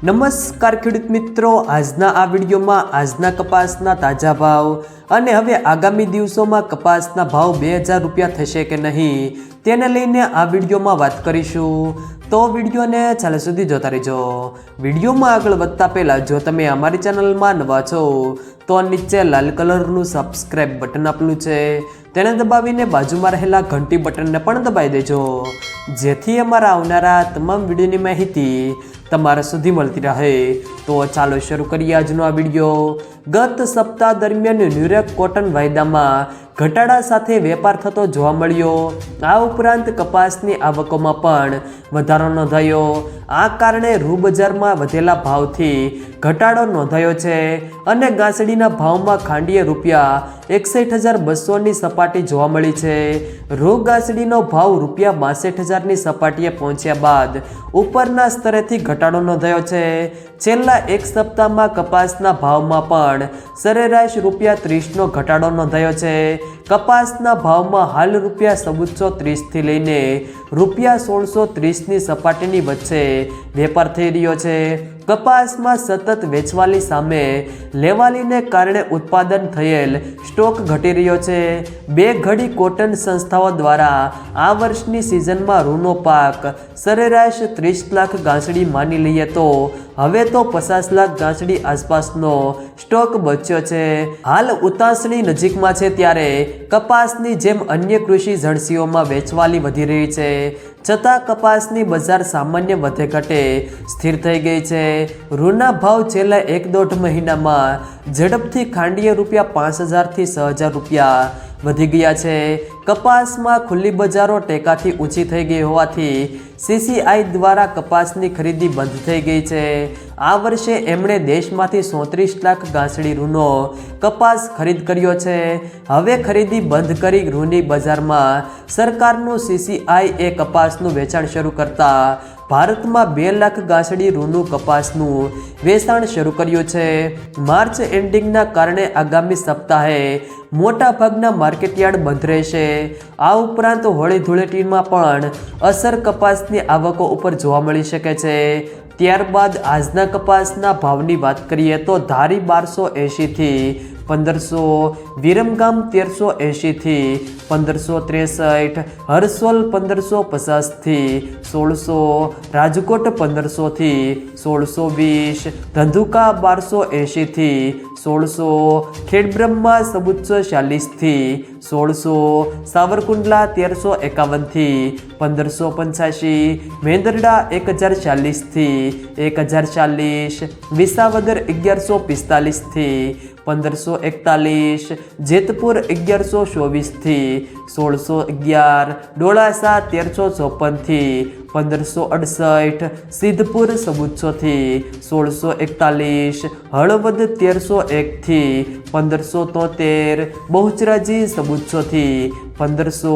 નમસ્કાર ખેડૂત મિત્રો, આજના આ વિડીયોમાં આજના કપાસના તાજા ભાવ અને હવે આગામી દિવસોમાં કપાસના ભાવ 2000 રૂપિયા થશે કે નહીં તેને લઈને આ વિડીયોમાં વાત કરીશું। તો વિડીયોને છેલ્લે સુધી જોતા રહેજો। વિડીયોમાં આગળ વધતા પહેલાં જો તમે અમારી ચેનલમાં નવા છો તો નીચે લાલ કલરનું સબસ્ક્રાઇબ બટન આપેલું છે તેને દબાવીને બાજુમાં રહેલા ઘંટી બટનને પણ દબાવી દેજો, જેથી અમારા આવનારા તમામ વિડીયોની માહિતી તમારા સુધી મળતી રહે। તો ચાલો શરૂ કરીએ આજનો આ વિડીયો। ગત સપ્તાહ દરમિયાન ન્યુયોર્ક કોટન વાયદામાં ઘટાડા સાથે વેપાર થતો જોવા મળ્યો। આ ઉપરાંત કપાસની આવકોમાં પણ વધારો નોંધાયો। આ કારણે રૂ બજારમાં વધેલા ભાવથી ઘટાડો નોંધાયો છે અને ગાંસડીના ભાવમાં ખાંડીએ રૂપિયા 61,200ની સપાટી જોવા મળી છે। રૂ ગાંસડીનો ભાવ રૂપિયા 62,000ની સપાટીએ પહોંચ્યા બાદ ઉપરના સ્તરેથી ઘટાડો નોંધાયો છે। છેલ્લા એક સપ્તાહમાં કપાસના ભાવમાં પણ સરેરાશ રૂપિયા 30નો ઘટાડો નોંધાયો છે। કપાસના ભાવમાં હાલ રૂપિયા 1430થી લઈને રૂપિયા 1630ની સપાટીની વચ્ચે વેપાર થઈ રહ્યો છે। કપાસમાં સતત વેચવાલી સામે લેવાલીને કારણે ઉત્પાદન થયેલ સ્ટોક ઘટી રહ્યો છે। બે ઘડી કોટન સંસ્થાઓ દ્વારા આ વર્ષની સિઝનમાં રૂનો પાક સરેરાશ 30 લાખ ગાંસડી માની લઈએ તો હવે તો 50 લાખ ગાંસડી આસપાસનો સ્ટોક બચ્યો છે। હાલ ઉતાસણી નજીકમાં છે ત્યારે કપાસની જેમ અન્ય કૃષિ જણસીઓમાં વેચવાલી વધી રહી છે, છતાં કપાસની બજાર સામાન્ય વધે ઘટે સ્થિર થઈ ગઈ છે। રૂના ભાવ છેલ્લા 1-1.5 મહિનામાં ઝડપથી ખાંડીએ રૂપિયા 5,000થી 6,000 રૂપિયા વધી ગયા છે। કપાસમાં ખુલ્લી બજારો ટેકાથી ઊંચી થઈ ગઈ હોવાથી CCI દ્વારા કપાસની ખરીદી બંધ થઈ ગઈ છે। આ વર્ષે એમણે દેશમાંથી 37 લાખ ગાંસડી રૂનો કપાસ ખરીદ કર્યો છે। હવે ખરીદી બંધ કરી રૂની બજારમાં સરકારનું CCI એ કપાસનું વેચાણ શરૂ કરતા ભારતમાં 2 લાખ ગાંસડી રૂનું કપાસનું વેચાણ શરૂ કર્યું છે। માર્ચ એન્ડિંગના કારણે આગામી સપ્તાહે મોટા ભાગના માર્કેટયાર્ડ બંધ રહેશે। આ ઉપરાંત હોળી ધૂળેટીમાં પણ અસર કપાસની આવકો ઉપર જોવા મળી શકે છે। ત્યારબાદ આજના કપાસના ભાવની વાત કરીએ તો ધારી 1280થી 1500, વિરમગામ 1380થી 1563, હરસોલ 1550થી 1600, રાજકોટ 1500થી 1620, ધંધુકા 1280થી 1600, ખેડબ્રહ્મા 1440થી 1600, સાવરકુંડલા 1351થી 1585, મેંદરડા 1040થી 1040, વિસાવદર 1145થી 1541, જેતપુર 1124થી 1611, ડોળાસા 1354થી 1568, સિદ્ધપુર 1400થી 1641, હળવદ 1301થી 1573, બહુચરાજી 1400થી 1500,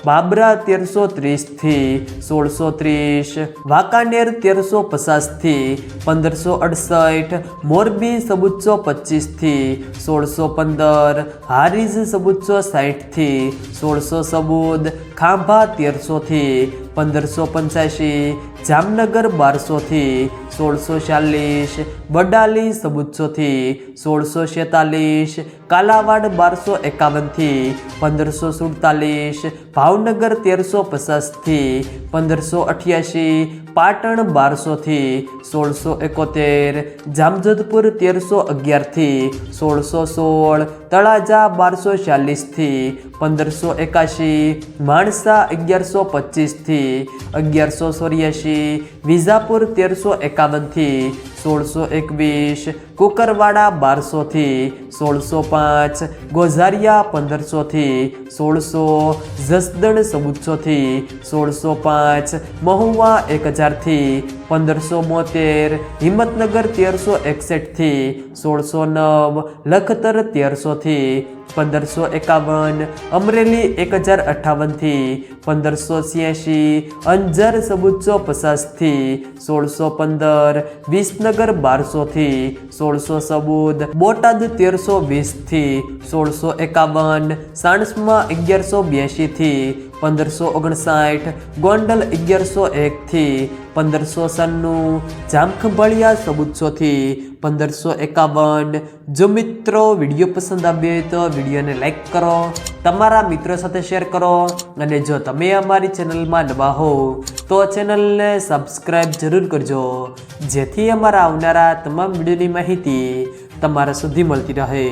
બાબરા 1330થી 1630, વાંકાનેર 1350થી 1568, મોરબી 1725થી 1615, હારીજ 1760થી 1614, ખાંભા 1300થી 1585, જામનગર 1200થી 1640, બડાલી 1700થી 1646, કાલાવાડ 1251થી 1547, ભાવનગર 1350થી 1588, પાટણ 1200થી 1671, જામજોધપુર 1311થી 1616, તળાજા 1240થી 1581, માણસા 1125થી 1184, વિજાપુર 1351થી 1621, કુકરવાડા 1200થી 1605, ગોઝારિયા 1500થી 1600, જસદણ 1700થી 1605, મહુવા 1000થી 1572, હિંમતનગર 1361થી 1609, લખતર 1300થી 1551, અમરેલી 1058થી 1586, અંજાર 1750થી 1615, વિસનગર 1200થી 1614, બોટાદ 1300 1120થી 1651, સાણસમાં 1182થી 1559, ગોંડલ 1101થી 1596, જામખંભાળિયા 1400થી 1551। જો મિત્રો વિડીયો પસંદ આવ્યો હોય તો વિડીયોને લાઈક કરો, તમારા મિત્રો સાથે શેર કરો અને જો તમે અમારી ચેનલમાં નવા હો તો ચેનલને સબસ્ક્રાઈબ જરૂર કરજો, જેથી અમારા આવનારા તમામ વિડીયોની માહિતી તમારા સુધી મળતી રહે।